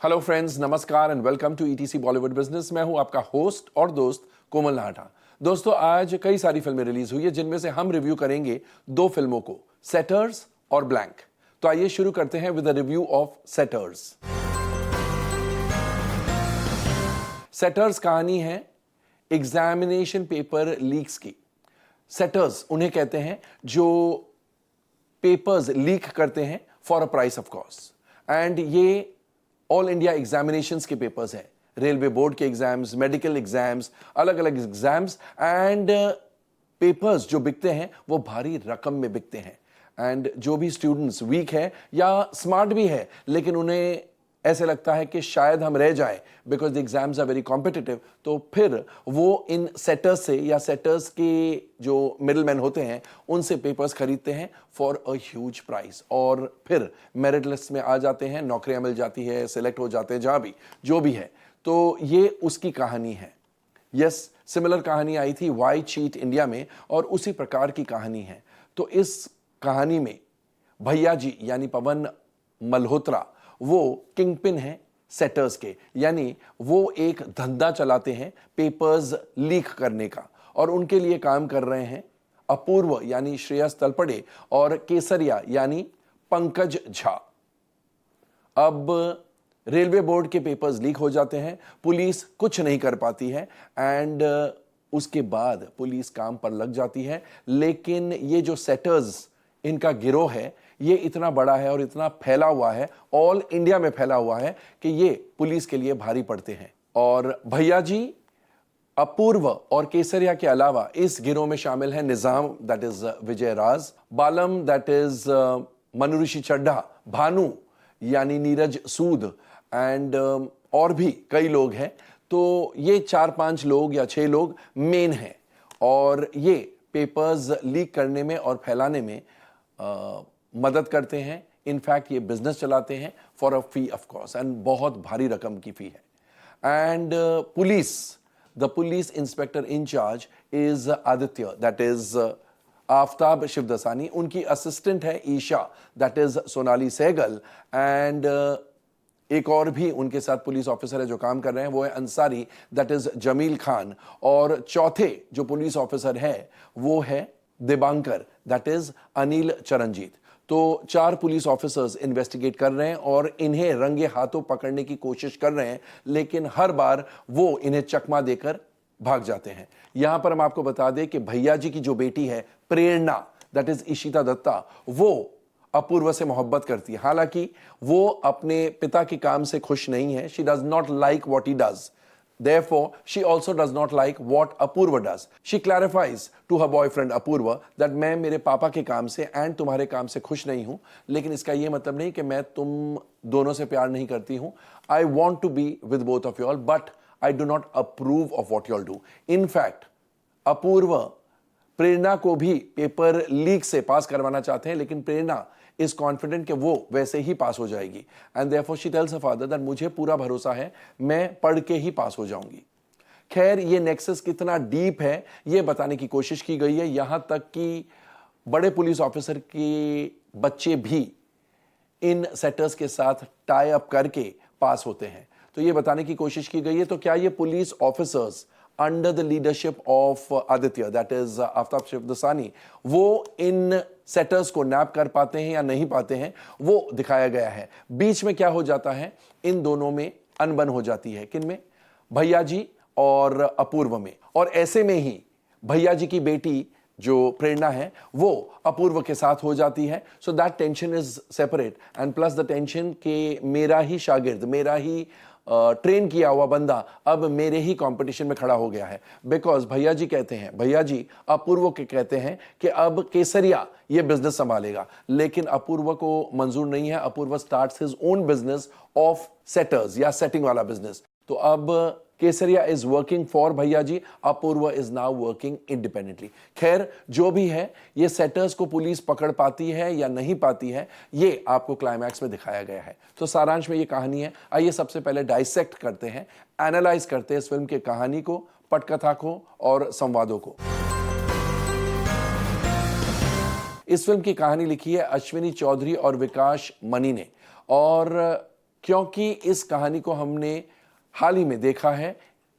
Hello friends, नमस्कार and welcome to ETC Bollywood business. मैं हूं आपका होस्ट और दोस्त कोमल नाहटा। दोस्तों, आज कई सारी फिल्में रिलीज हुई है जिनमें से हम रिव्यू करेंगे दो फिल्मों को, सेटर्स और ब्लैंक। तो आइए शुरू करते हैं with a review of Setters. Setters कहानी है एग्जामिनेशन पेपर लीक्स की। सेटर्स उन्हें कहते हैं जो पेपर्स लीक करते हैं for a price of cost, and ये ऑल इंडिया एग्जामिनेशंस के पेपर्स हैं, रेलवे बोर्ड के एग्जाम्स, मेडिकल एग्जाम्स, अलग अलग एग्जाम्स, एंड पेपर्स जो बिकते हैं वो भारी रकम में बिकते हैं। एंड जो भी स्टूडेंट्स वीक है या स्मार्ट भी है लेकिन उन्हें ऐसे लगता है कि शायद हम रह जाएं because the exams are very competitive, तो फिर वो इन सेटर्स से या सेटर्स के जो मिडलमैन होते हैं उनसे पेपर्स खरीदते हैं फॉर अ ह्यूज प्राइस, और फिर मेरिट लिस्ट में आ जाते हैं, नौकरियां मिल जाती है, सिलेक्ट हो जाते हैं जहां भी जो भी है। तो ये उसकी कहानी है। यस, सिमिलर कहानी आई थी वाई चीट इंडिया में और उसी प्रकार की कहानी है। तो इस कहानी में भैया जी यानी पवन मल्होत्रा वो किंगपिन है सेटर्स के, यानी वो एक धंधा चलाते हैं पेपर्स लीक करने का, और उनके लिए काम कर रहे हैं अपूर्व यानी श्रेयस तलपड़े और केसरिया यानी पंकज झा। अब रेलवे बोर्ड के पेपर्स लीक हो जाते हैं, पुलिस कुछ नहीं कर पाती है, एंड उसके बाद पुलिस काम पर लग जाती है। लेकिन ये जो सेटर्स इनका गिरोह है ये इतना बड़ा है और इतना फैला हुआ है, ऑल इंडिया में फैला हुआ है कि ये पुलिस के लिए भारी पड़ते हैं। और भैया जी, अपूर्व और केसरिया के अलावा इस गिरोह में शामिल है निजाम दैट इज विजय राज, बालम दैट इज मनुऋषि चड्ढा, भानु यानी नीरज सूद, एंड और भी कई लोग हैं। तो ये 4-5 लोग या 6 लोग मेन हैं, और ये पेपर्स लीक करने में और फैलाने में मदद करते हैं। इनफैक्ट ये बिजनेस चलाते हैं for a fee of course, and बहुत भारी रकम की फी है। And the police inspector in charge is Aditya that is Aftab Shivdasani, उनकी असिस्टेंट है Isha that is Sonali Sehgal, and एक और भी उनके साथ पुलिस ऑफिसर है जो काम कर रहे हैं, वो है अंसारी दैट इज जमील खान, और चौथे जो पुलिस ऑफिसर है वो है दिबांकर दैट इज अनिल चरणजीत। तो 4 पुलिस ऑफिसर्स इन्वेस्टिगेट कर रहे हैं और इन्हें रंगे हाथों पकड़ने की कोशिश कर रहे हैं, लेकिन हर बार वो इन्हें चकमा देकर भाग जाते हैं। यहां पर हम आपको बता दें कि भैया जी की जो बेटी है प्रेरणा दैट इज इशिता दत्ता, वो अपूर्व से मोहब्बत करती है। हालांकि वो अपने पिता के काम से खुश नहीं है, she does not like what he does, therefore she also does not like what Apurva does. She clarifies to her boyfriend Apurva that मैं मेरे पापा के काम से एंड तुम्हारे काम से खुश नहीं हूं, लेकिन इसका यह मतलब नहीं कि मैं तुम दोनों से प्यार नहीं करती हूं। I want to be with both of you all, but I do not approve of what you all do. In fact, अपूर्व प्रेरणा को भी पेपर लीक से पास करवाना चाहते हैं, लेकिन प्रेरणा इज कॉन्फिडेंट कि वो वैसे ही पास हो जाएगी, and therefore she tells her father that मुझे पूरा भरोसा है, मैं पढ़ के ही पास हो जाऊंगी। खैर, ये नेक्सस कितना डीप है ये बताने की कोशिश की गई है, यहां तक कि बड़े पुलिस ऑफिसर के बच्चे भी इन सेटर्स के साथ टाई अप करके पास होते हैं, तो ये बताने की कोशिश की गई है। तो क्या ये police officers under the leadership of Aditya that is Aftab Shivdasani वो इन सेटर्स को नैप कर पाते हैं या नहीं पाते हैं, वो दिखाया गया है। बीच में क्या हो जाता है, इन दोनों में अनबन हो जाती है। किन में? भैया जी और अपूर्व में। और ऐसे में ही भैया जी की बेटी जो प्रेरणा है वो अपूर्व के साथ हो जाती है। So that tension is separate, and plus the tension के मेरा ही शागिर्द, मेरा ही ट्रेन किया हुआ बंदा अब मेरे ही कंपटीशन में खड़ा हो गया है। बिकॉज भैया जी कहते हैं, भैया जी अपूर्व के कहते हैं कि अब केसरिया ये बिजनेस संभालेगा, लेकिन अपूर्व को मंजूर नहीं है। Apoorva starts his own business of setters या सेटिंग वाला बिजनेस। तो अब Kesariya is working for Bhaiya ji, Apoorva is now working independently. खैर, जो भी है, ये सेटर्स को पुलिस पकड़ पाती है या नहीं पाती है ये आपको क्लाइमैक्स में दिखाया गया है। तो सारांश में ये कहानी है। आइए सबसे पहले डाइसेक्ट करते हैं, एनालाइज करते हैं इस फिल्म की कहानी को, पटकथा को और संवादों को। इस फिल्म की कहानी लिखी है अश्विनी चौधरी और विकास मनी ने, और क्योंकि इस कहानी को हमने हाल ही में देखा है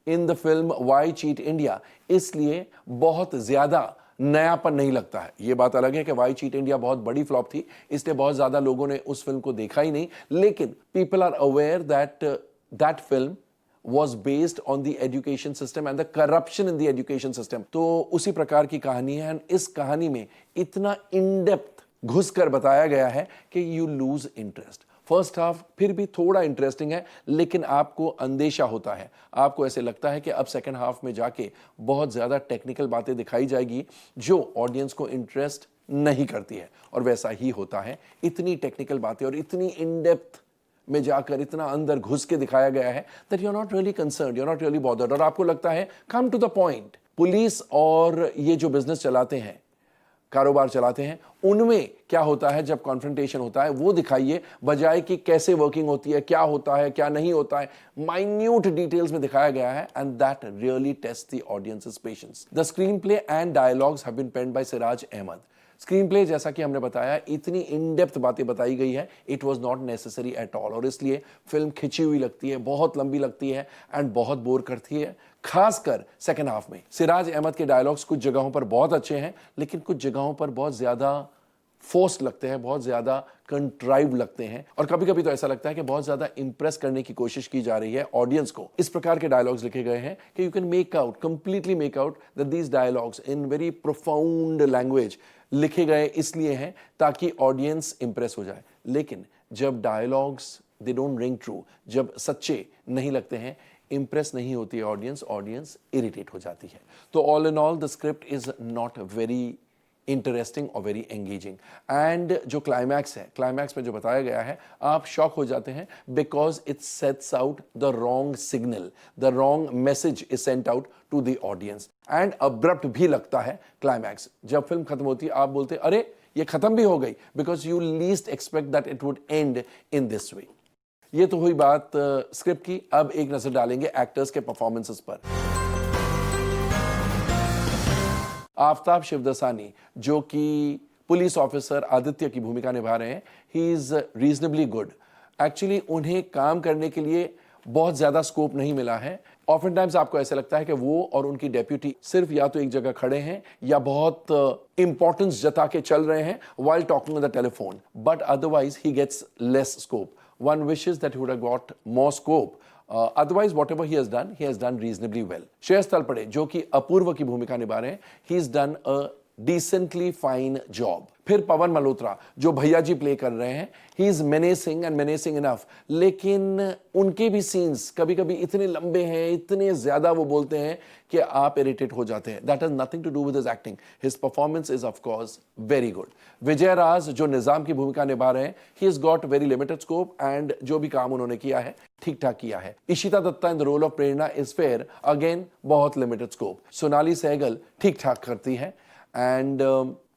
in the film Y cheat India, इसलिए बहुत ज्यादा नयापन नहीं लगता है। यह बात अलग है कि वाई चीट इंडिया बहुत बड़ी फ्लॉप थी, इसलिए बहुत ज्यादा लोगों ने उस फिल्म को देखा ही नहीं, लेकिन people are aware that that film was based on the education system and the corruption in the education system। तो उसी प्रकार की कहानी है। इस कहानी में इतना इन डेप्थ घुसकर बताया गया है कि you lose interest. First half फिर भी थोड़ा इंटरेस्टिंग है, लेकिन आपको अंदेशा होता है, आपको ऐसे लगता है कि अब सेकंड हाफ में जाके बहुत ज्यादा टेक्निकल बातें दिखाई जाएगी जो ऑडियंस को इंटरेस्ट नहीं करती है, और वैसा ही होता है। इतनी टेक्निकल बातें और इतनी इन डेप्थ में जाकर इतना अंदर घुस के दिखाया गया है that you are not really concerned, you are not really bothered, और आपको लगता है come to the point. Police और ये जो बिजनेस चलाते हैं, कारोबार चलाते हैं, उनमें क्या होता है जब कॉन्फ्रंटेशन होता है वो दिखाइए, बजाय कि कैसे वर्किंग होती है, क्या होता है क्या नहीं होता है, माइन्यूट डिटेल्स में दिखाया गया है, and that really test the audiences patience. The screenplay and dialogues have been penned by Siraj Ahmad. Screenplay जैसा कि हमने बताया, इतनी इन डेप्थ बातें बताई गई है, it was not necessary at all, और इसलिए फिल्म खिंची हुई लगती है, बहुत लंबी लगती है एंड बहुत बोर करती है, खासकर सेकंड हाफ में। सिराज अहमद के डायलॉग्स कुछ जगहों पर बहुत अच्छे हैं, लेकिन कुछ जगहों पर बहुत ज्यादा फोर्स लगते हैं, बहुत ज्यादा कंट्राइव लगते हैं, और कभी कभी तो ऐसा लगता है कि बहुत ज्यादा इंप्रेस करने की कोशिश की जा रही है ऑडियंस को। इस प्रकार के डायलॉग्स लिखे गए हैं कि you can make out, completely make out that these dialogues in very profound language लिखे गए इसलिए हैं ताकि ऑडियंस इंप्रेस हो जाए। लेकिन जब dialogues they don't ring true, जब सच्चे नहीं लगते हैं, इंप्रेस नहीं होती है ऑडियंस, ऑडियंस इरिटेट हो जाती है। तो all in all the script is not very interesting और वेरी एंगेजिंग, एंड जो क्लाइमैक्स है, क्लाइमैक्स में जो बताया गया है, आप शॉक हो जाते हैं, because it sets out the wrong signal, the wrong message is sent out to the audience, and abrupt भी लगता है क्लाइमैक्स। जब फिल्म खत्म होती है आप बोलते अरे ये खत्म भी हो गई, because you least expect that it would and in this way. ये तो हुई बात स्क्रिप्ट की। अब एक नजर डालेंगे एक्टर्स के परफॉर्मेंसेस पर। आफ्ताब शिवदसानी जो कि पुलिस ऑफिसर आदित्य की भूमिका निभा रहे हैं, he is reasonably good. Actually उन्हें काम करने के लिए बहुत ज्यादा स्कोप नहीं मिला है। ऑफन टाइम्स आपको ऐसा लगता है कि वो और उनकी डेप्यूटी सिर्फ या तो एक जगह खड़े हैं या बहुत इंपॉर्टेंस जता के चल रहे हैं while talking on the telephone, but otherwise he gets less scope. One wishes that he would have got more scope. Otherwise, whatever he has done reasonably well. Shreyas Talpade जो कि अपूर्व की भूमिका निभा रहे हैं, he has done a decently fine job. फिर पवन मल्होत्रा जो भैया जी प्ले कर रहे हैं, he is menacing and menacing enough, लेकिन उनके भी सीन्स कभी कभी इतने लंबे हैं, इतने ज्यादा वो बोलते हैं कि आप इरिटेट हो जाते हैं। That has nothing to do with his acting, his performance is of course very good. Vijay Raaz जो निजाम की भूमिका निभा रहे हैं, he is got very limited scope, and जो भी काम उन्होंने किया है ठीक ठाक किया है। Ishita Dutta in the role of Prerna is fair, again बहुत लिमिटेड स्कोप। सोनाली सहगल ठीक ठाक करती है, एंड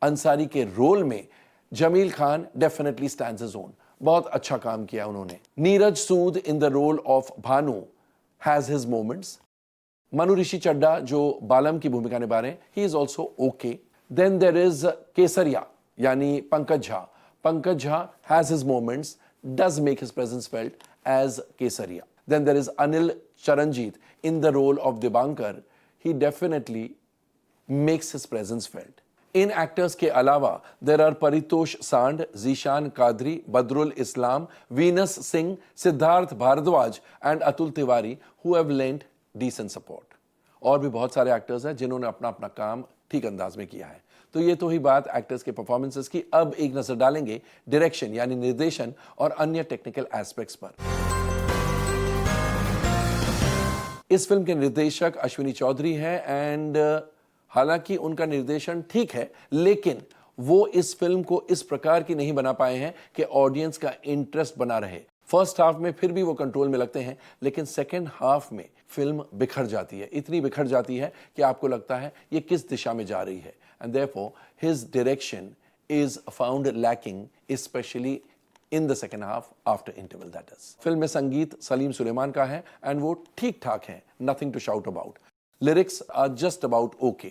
अंसारी के रोल में Jameel Khan definitely stands his own, बहुत अच्छा काम किया उन्होंने। Neeraj Sood in the role of Bhanu has his moments. Manu Rishi Chadha जो बालम की भूमिका निभा रहे हैं, he is also okay. Then there is Kesariya यानी Pankaj Jha. Pankaj Jha has his moments, does make his presence felt as Kesariya. Then there is Anil Charanjeet in the role of Dibankar, he definitely makes his presence felt. इन actors के अलावा there are Paritosh Sand, Zeeshan Quadri, Badrul Islam, Venus Singh, Siddharth Bhardwaj and Atul Tiwari who have lent decent support. और भी बहुत सारे actors हैं जिन्होंने अपना अपना काम ठीक अंदाज में किया है। तो ये तो ही बात एक्टर्स के परफॉर्मेंसेस की। अब एक नजर डालेंगे डायरेक्शन यानी निर्देशन और अन्य टेक्निकल एस्पेक्ट्स पर। इस फिल्म के निर्देशक अश्विनी चौधरी हैं, एंड हालांकि उनका निर्देशन ठीक है, लेकिन वो इस फिल्म को इस प्रकार की नहीं बना पाए हैं कि ऑडियंस का इंटरेस्ट बना रहे। फर्स्ट हाफ में फिर भी वो कंट्रोल में लगते हैं, लेकिन सेकेंड हाफ में फिल्म बिखर जाती है, इतनी बिखर जाती है कि आपको लगता है ये किस दिशा में जा रही है, and therefore his direction is found lacking, specially in the second half after interval that is. Film में संगीत सलीम सुलेमान का है, एंड वो ठीक ठाक है, nothing to shout about. Lyrics are just about okay,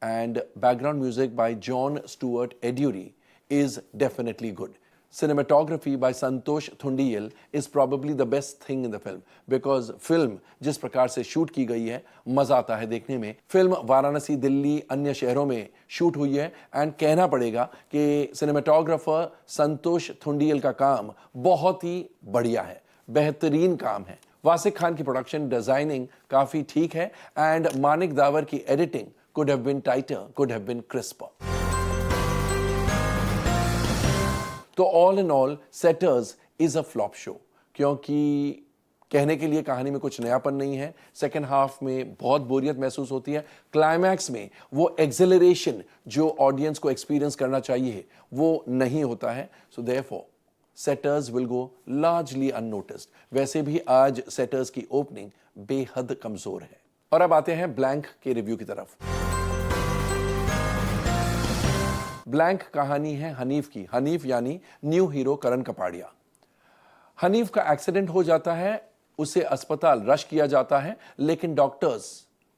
and background music by John Stewart Eduri is definitely good. cinematography by Santosh Thundiyal is probably the best thing in the film because film जिस प्रकार से shoot की गई है मजा आता है देखने में। फिल्म वाराणसी, दिल्ली, अन्य शहरों में शूट हुई है एंड कहना पड़ेगा कि सिनेमाटोग्राफर संतोष थुंडियल का काम बहुत ही बढ़िया है, बेहतरीन काम है। वासिक खान की प्रोडक्शन डिजाइनिंग काफी ठीक है एंड मानिक दावर की editing could have been tighter, could have been crisper. तो all in all Setters is a flop show क्योंकि कहने के लिए कहानी में कुछ नयापन नहीं है। सेकेंड हाफ में बहुत बोरियत महसूस होती है। क्लाइमैक्स में वो एक्सिलरेशन जो ऑडियंस को एक्सपीरियंस करना चाहिए वो नहीं होता है। So therefore Setters will go largely unnoticed. वैसे भी आज सेटर्स की ओपनिंग बेहद कमजोर है। और अब आते हैं ब्लैंक के रिव्यू की तरफ। ब्लैंक कहानी है हनीफ की। हनीफ यानी न्यू हीरो करण कपाड़िया। हनीफ का एक्सीडेंट हो जाता है, उसे अस्पताल रश किया जाता है, लेकिन डॉक्टर्स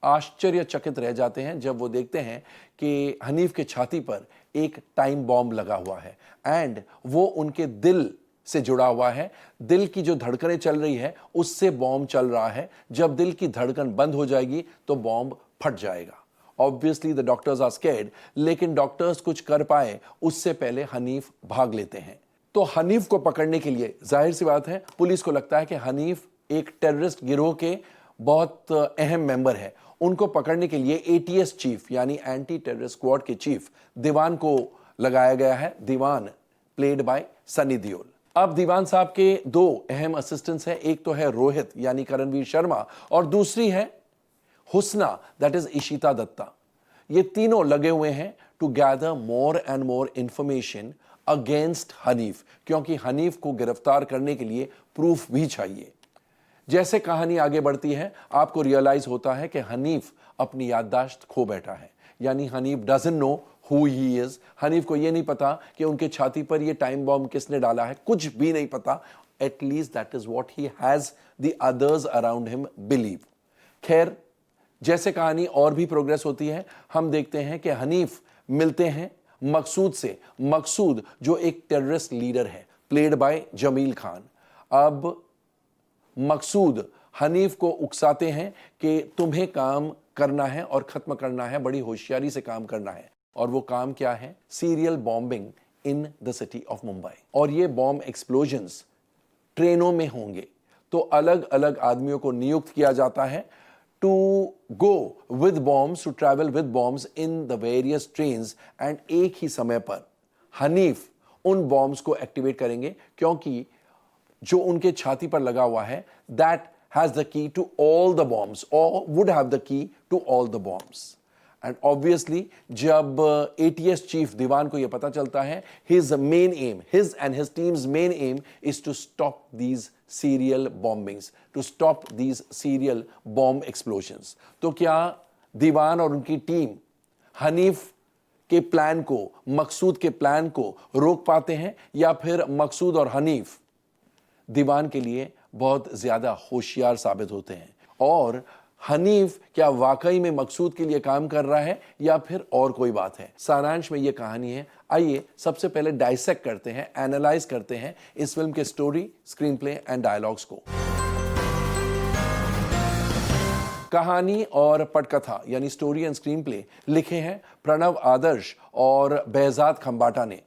आश्चर्यचकित रह जाते हैं जब वो देखते हैं कि हनीफ के छाती पर एक टाइम बॉम्ब लगा हुआ है एंड वो उनके दिल से जुड़ा हुआ है। दिल की जो धड़कनें चल रही है उससे बॉम्ब चल रहा है। जब दिल की धड़कन बंद हो जाएगी तो बॉम्ब फट जाएगा। Obviously the doctors are scared, लेकिन डॉक्टर्स कुछ कर पाए उससे पहले हनीफ भाग लेते हैं। तो हनीफ को पकड़ने के लिए जाहिर सी बात है पुलिस को लगता है कि हनीफ एक टेररिस्ट गिरोह के बहुत अहम मेंबर है। उनको पकड़ने के लिए एटीएस चीफ यानी एंटी टेररिस्ट स्क्वाड के चीफ दीवान को लगाया गया है। दीवान प्लेड बाय सनी देओल। अब दीवान साहब के दो अहम असिस्टेंट्स हैं, एक तो है रोहित यानी करणवीर शर्मा और दूसरी है हुस्ना दैट इज इशिता दत्ता। ये तीनों लगे हुए हैं to gather more and more information against Hanif, क्योंकि हनीफ को गिरफ्तार करने के लिए प्रूफ भी चाहिए। जैसे कहानी आगे बढ़ती है आपको रियलाइज होता है कि हनीफ अपनी याददाश्त खो बैठा है, यानी Hanif doesn't know who he is. Hanif को यह नहीं पता कि उनके छाती पर यह टाइम बॉम्ब किसने डाला है, कुछ भी नहीं पता। At least that is what he has the others around him believe. खैर, जैसे कहानी और भी प्रोग्रेस होती है हम देखते हैं कि हनीफ मिलते हैं मकसूद से। मकसूद जो एक टेररिस्ट लीडर है प्लेड बाय जमील खान। अब मकसूद हनीफ को उकसाते हैं कि तुम्हें काम करना है और खत्म करना है, बड़ी होशियारी से काम करना है। और वो काम क्या है? Serial bombing in the city of Mumbai. और ये बॉम्ब एक्सप्लोजन्स ट्रेनों में होंगे। तो अलग अलग आदमियों को नियुक्त किया जाता है to go with bombs, to travel with bombs in the various trains and एक ही समय पर हनीफ उन बॉम्ब्स को एक्टिवेट करेंगे क्योंकि जो उनके छाती पर लगा हुआ है that has the key to all the bombs or would have the key to all the bombs. And obviously जब ATS चीफ दीवान को यह पता चलता है his main aim, his and his team's main aim is to stop these serial bombings, to stop these serial bomb explosions. तो क्या दीवान और उनकी टीम हनीफ के प्लान को, मकसूद के प्लान को रोक पाते हैं या फिर मकसूद और हनीफ दीवान के लिए बहुत ज्यादा होशियार साबित होते हैं? और हनीफ क्या वाकई में मकसूद के लिए काम कर रहा है या फिर और कोई बात है? सारांश में यह कहानी है। आइए सबसे पहले डाइसेक्ट करते हैं, एनालाइज करते हैं इस फिल्म के story, screen play and dialogues को। कहानी और पटकथा यानी स्टोरी एंड स्क्रीन प्ले लिखे हैं प्रणव आदर्श और बेहजाद खंबाटा ने।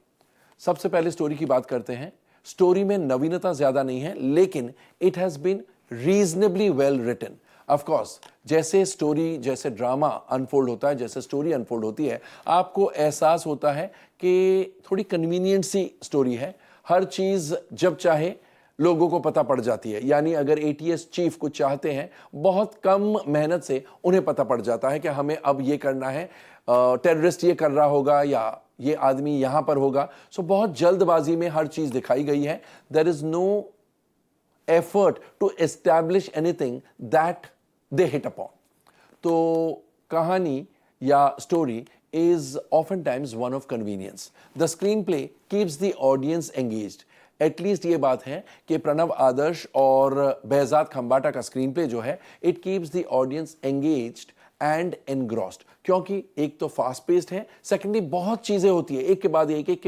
सबसे पहले स्टोरी की बात करते हैं। स्टोरी में नवीनता ज्यादा नहीं है, लेकिन it has been reasonably well written. Of course जैसे स्टोरी, जैसे ड्रामा अनफोल्ड होता है, जैसे स्टोरी अनफोल्ड होती है, आपको एहसास होता है कि थोड़ी कन्वीनियंट सी स्टोरी है। हर चीज जब चाहे लोगों को पता पड़ जाती है। यानी अगर एटीएस चीफ कुछ चाहते हैं, बहुत कम मेहनत से उन्हें पता पड़ जाता है कि हमें अब ये करना है, टेररिस्ट ये कर रहा होगा या ये आदमी यहां पर होगा। सो बहुत जल्दबाजी में हर चीज दिखाई गई है। There is no effort to establish anything that they hit upon. तो कहानी या story is oftentimes one of convenience. The screenplay keeps the audience engaged. At least ये बात है कि प्रणव आदर्श और बेहजाद खंबाटा का स्क्रीन प्ले जो है, it keeps the audience engaged and engrossed, क्योंकि एक तो फास्ट पेस्ड है, सेकेंडली बहुत चीजें होती है, एक के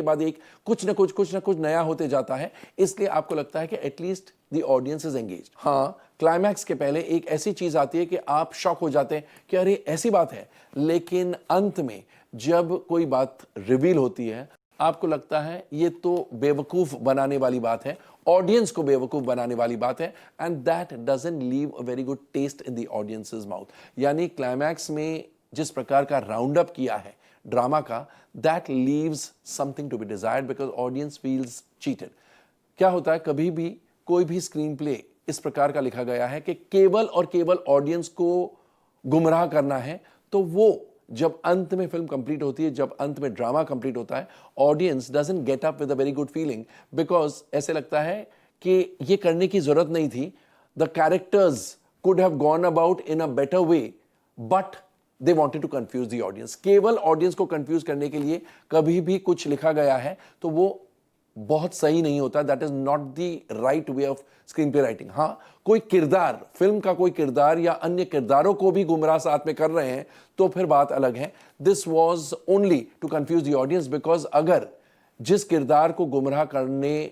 बाद एक, कुछ ना कुछ नया होते जाता है, इसलिए आपको लगता है कि at least the audience is engaged. हाँ, क्लाइमैक्स के पहले एक ऐसी चीज आती है कि आप शॉक हो जाते हैं कि अरे ऐसी बात है, लेकिन अंत में जब कोई बात रिवील होती है आपको लगता है ये तो बेवकूफ बनाने वाली बात है, ऑडियंस को बेवकूफ बनाने वाली बात है, and that doesn't leave a very good taste in the audience's mouth. यानी क्लाइमैक्स में जिस प्रकार का राउंड अप किया है ड्रामा का, that leaves something to be desired because audience feels cheated. क्या होता है, कभी भी कोई भी स्क्रीन प्ले इस प्रकार का लिखा गया है कि केवल और केवल ऑडियंस को गुमराह करना है, तो वो जब अंत में फिल्म कंप्लीट होती है, जब अंत में ड्रामा कंप्लीट होता है, audience doesn't get up with a very good feeling, because ऐसे लगता है कि ये करने की जरूरत नहीं थी, the characters could have gone about in a better way, but they wanted to confuse the audience. केवल ऑडियंस को कंफ्यूज करने के लिए कभी भी कुछ लिखा गया है तो वो बहुत सही नहीं होता, that is not the right way of screen play writing. हाँ, कोई किरदार, फिल्म का कोई किरदार या अन्य किरदारों को भी गुमराह साथ में कर रहे हैं तो फिर बात अलग है। This was only to confuse the audience, because अगर जिस किरदार को गुमराह करने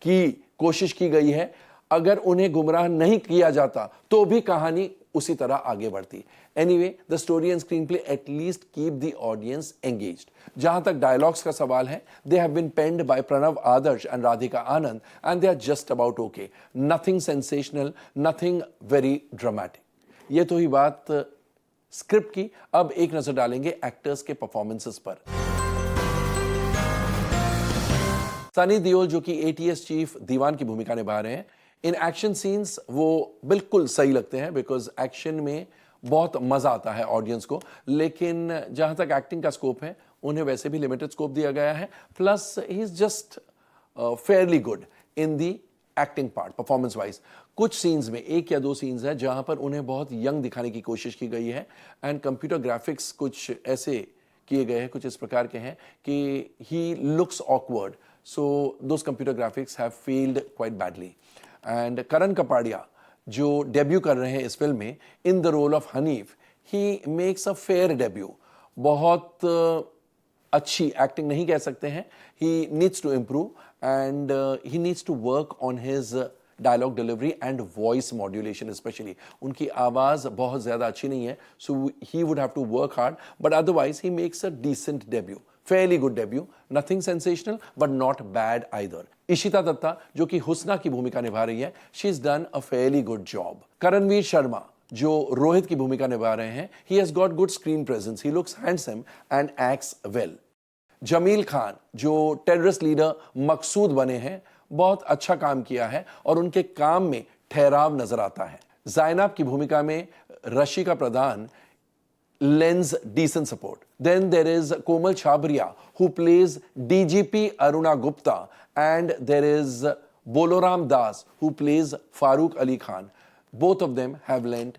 की कोशिश की गई है, अगर उन्हें गुमराह नहीं किया जाता तो भी कहानी उसी तरह आगे बढ़ती। Anyway, the story and screenplay at least keep the audience engaged. जहां तक डायलॉग्स का सवाल है, they have been penned by Pranav Adarsh and Radhika Anand and they are just about okay, nothing sensational, nothing very dramatic. ये तो ही बात स्क्रिप्ट की। अब एक नजर डालेंगे एक्टर्स के परफॉर्मेंसेस पर। सनी देओल जो कि एटीएस चीफ दीवान की भूमिका निभा रहे हैं, इन एक्शन सीन्स वो बिल्कुल सही लगते हैं, बिकॉज एक्शन में बहुत मजा आता है ऑडियंस को, लेकिन जहां तक एक्टिंग का स्कोप है उन्हें वैसे भी लिमिटेड स्कोप दिया गया है, plus he is just fairly good in the acting part performance wise. कुछ सीन्स में, एक या दो सीन्स है जहां पर उन्हें बहुत यंग दिखाने की कोशिश की गई है, एंड कंप्यूटर ग्राफिक्स कुछ ऐसे किए गए हैं, कुछ इस प्रकार के हैं कि he looks awkward, so those computer graphics have failed quite badly. And Karan Kapadia जो डेब्यू कर रहे हैं इस फिल्म में in the role of Hanif, he makes a fair debut. बहुत अच्छी एक्टिंग नहीं कह सकते हैं, he needs to improve and he needs to work on his dialogue delivery and voice modulation specially. उनकी आवाज बहुत ज्यादा अच्छी नहीं है, so he would have to work hard, but otherwise he makes a decent debut, fairly good debut, nothing sensational but not bad either. Ishita Dutta जो कि हुस्ना की भूमिका निभा रही है, she has done a fairly good job. Karanvir Sharma जो रोहित की भूमिका निभा रहे हैं, he has got good screen presence, he looks handsome and acts well. Jameel Khan जो टेररिस्ट लीडर मकसूद बने हैं, बहुत अच्छा काम किया है और उनके काम में ठहराव नजर आता है। ज़ैनब की भूमिका में रशिका प्रधान lends decent support. Then there is Komal Chhabria who plays DGP Aruna Gupta, and there is Boloram Das who plays Farooq Ali Khan. Both of them have lent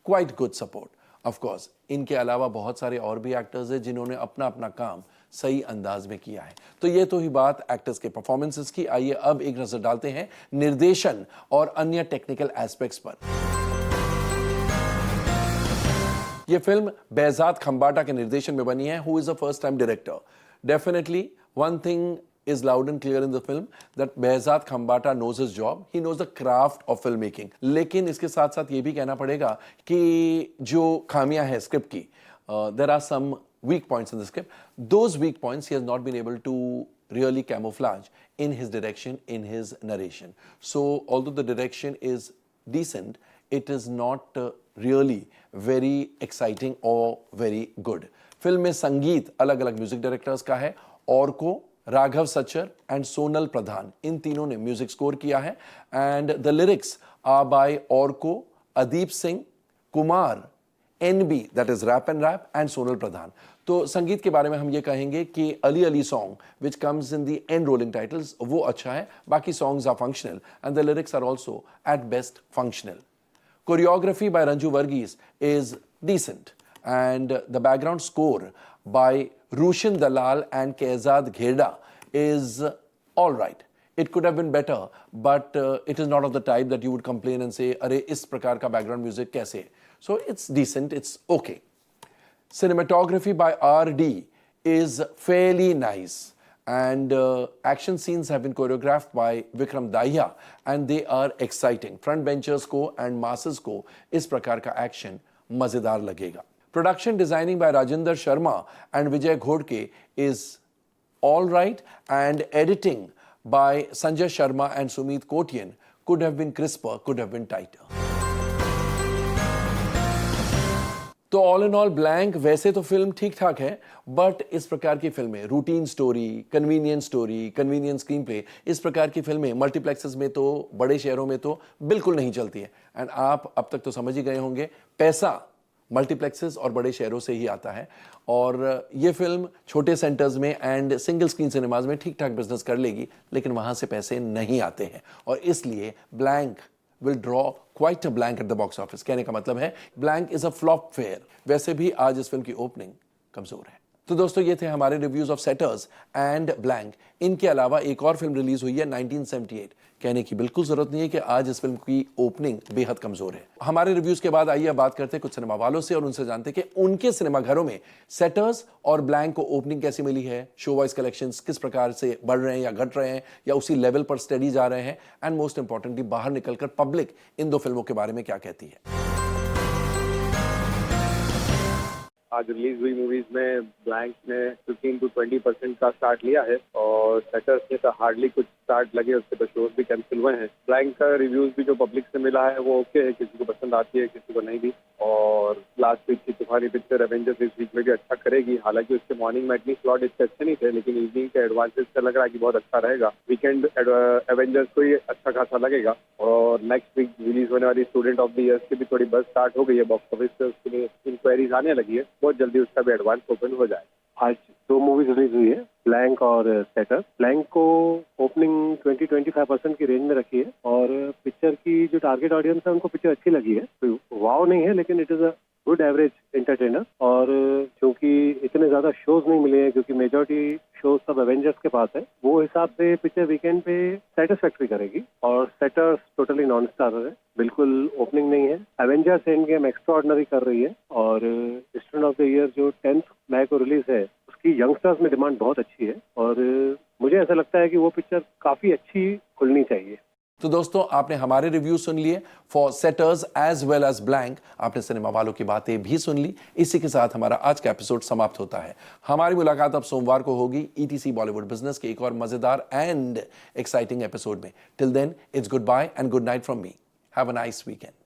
quite good support. Of course, इनके अलावा बहुत सारे और भी actors हैं जिन्होंने अपना अपना काम सही अंदाज में किया है। तो ये तो ही बात एक्टर्स के परफॉर्मेंसेस की। आइए अब एक नजर डालते हैं निर्देशन और अन्य टेक्निकल एस्पेक्ट्स पर। ये फिल्म बेहजाद खंबाटा के निर्देशन में बनी है, who is a first time director. Definitely one thing is loud and clear in the film that Behzad Khambata knows his job, he knows the craft of filmmaking. लेकिन इसके साथ साथ ये भी कहना पड़ेगा कि जो खामियां हैं स्क्रिप्ट की, there are some weak points in the script. Those weak points he has not been able to really camouflage in his direction, in his narration. So although the direction is decent, it is not really very exciting or very good. Film में संगीत अलग अलग music directors का है, और को Raghav Sachar and Sonal Pradhan, इन तीनों ने म्यूजिक स्कोर किया है, and the lyrics are by Arko, Adeep Singh, Kumar, NB that is rap and Sonal Pradhan. तो संगीत के बारे में हम ये कहेंगे कि Ali Ali song which comes in the end rolling titles वो अच्छा है, बाकी songs are functional and the lyrics are also at best functional. Choreography by Ranju Varghese is decent, and the background score by Rushin Dalal and Kehzad Gherda is all right. It could have been better, but it is not of the type that you would complain and say, "अरे इस प्रकार का background music कैसे?" So it's decent, it's okay. Cinematography by R.D. is fairly nice, and action scenes have been choreographed by Vikram Dahiya, and they are exciting. Front benchers को and masses को इस प्रकार का एक्शन मजेदार लगेगा. Production designing by Rajinder Sharma and Vijay Ghodke is all right, and editing by Sanjay Sharma and Sumit Kotian could have been crisper, could have been tighter. तो all in all blank वैसे तो film ठीक ठाक है, but इस प्रकार की फिल्में, routine story, convenience screen play, इस प्रकार की फिल्में मल्टीप्लेक्सेस में तो, बड़े शहरों में तो बिल्कुल नहीं चलती है. एंड आप अब तक तो समझ ही गए होंगे, पैसा मल्टीप्लेक्सेस और बड़े शहरों से ही आता है. और ये फिल्म छोटे सेंटर्स में एंड सिंगल स्क्रीन सिनेमाज में ठीक ठाक बिजनेस कर लेगी, लेकिन वहां से पैसे नहीं आते हैं, और इसलिए blank will draw quite a blank at the box office. कहने का मतलब है blank is a flop fare. वैसे भी आज इस फिल्म की ओपनिंग कमजोर है. तो दोस्तों ये थे हमारे reviews of Setters and Blank. इनके अलावा एक और फिल्म रिलीज हुई है 1978. कहने की बिल्कुल जरूरत नहीं है कि आज इस फिल्म की ओपनिंग बेहद कमजोर है. हमारे रिव्यूज के बाद आइए बात करते हैं कुछ सिनेमा वालों से और उनसे जानते हैं कि उनके सिनेमा घरों में सेटर्स और ब्लैंक को ओपनिंग कैसी मिली है, शो वाइज कलेक्शंस किस प्रकार से बढ़ रहे हैं या घट रहे हैं या उसी लेवल पर स्टडी जा रहे हैं, एंड मोस्ट इंपॉर्टेंटली बाहर निकलकर पब्लिक इन दो फिल्मों के बारे में क्या कहती है. आज रिलीज हुई मूवीज में ब्लैंक ने 15 to 20% का स्टार्ट लिया है, और सेटर्स ने तो हार्डली कुछ स्टार्ट लगे, उसके तो शोज भी कैंसिल हुए हैं. ब्लैंक का रिव्यूज भी जो पब्लिक से मिला है वो ओके है, किसी को पसंद आती है, किसी को नहीं भी. और लास्ट वीक की तूफानी पिक्चर एवेंजर्स इस वीक में भी अच्छा करेगी. हालांकि उसके मॉर्निंग मैटनी स्लॉट इससे अच्छे नहीं थे, लेकिन इवनिंग के एडवांसेस से लग रहा है कि बहुत अच्छा रहेगा. वीकेंड एवेंजर्स को ही अच्छा खासा लगेगा. और नेक्स्ट वीक रिलीज होने वाली स्टूडेंट ऑफ द ईयर की भी थोड़ी बस स्टार्ट हो गई है बॉक्स ऑफिस से, उसके लिए इंक्वायरीज आने लगी है. बहुत जल्दी उसका भी एडवांस ओपन हो जाए. आज 2 मूवीज रिलीज हुई है, ब्लैंक और सेटर. ब्लैंक को ओपनिंग 20-25% की रेंज में रखी है, और पिक्चर की जो टारगेट ऑडियंस है उनको पिक्चर अच्छी लगी है. तो वाव नहीं है, लेकिन it is a good average entertainer. और क्योंकि इतने ज्यादा शोज नहीं मिले हैं, क्योंकि मेजॉरिटी शोज सब एवेंजर्स के पास है, वो हिसाब से पिक्चर वीकेंड पे सेटिस्फैक्ट्री करेगी. और सेटर्स टोटली नॉन स्टारर है, बिल्कुल ओपनिंग नहीं है. एवेंजर्स एंड गेम एक्स्ट्राऑर्डिनरी कर रही है, और स्टूडेंट ऑफ द ईयर जो 10 मई को रिलीज है उसकी यंगस्टर्स में डिमांड बहुत अच्छी है, और मुझे ऐसा लगता है कि वो पिक्चर काफी अच्छी खुलनी चाहिए. तो दोस्तों आपने हमारे रिव्यू सुन लिए for Setters as well as Blank. आपने सिनेमा वालों की बातें भी सुन ली. इसी के साथ हमारा आज का एपिसोड समाप्त होता है. हमारी मुलाकात अब सोमवार को होगी ETC बॉलीवुड बिजनेस के एक और मजेदार एंड एक्साइटिंग एपिसोड में. Till then it's good bye and good night from me. Have a nice weekend.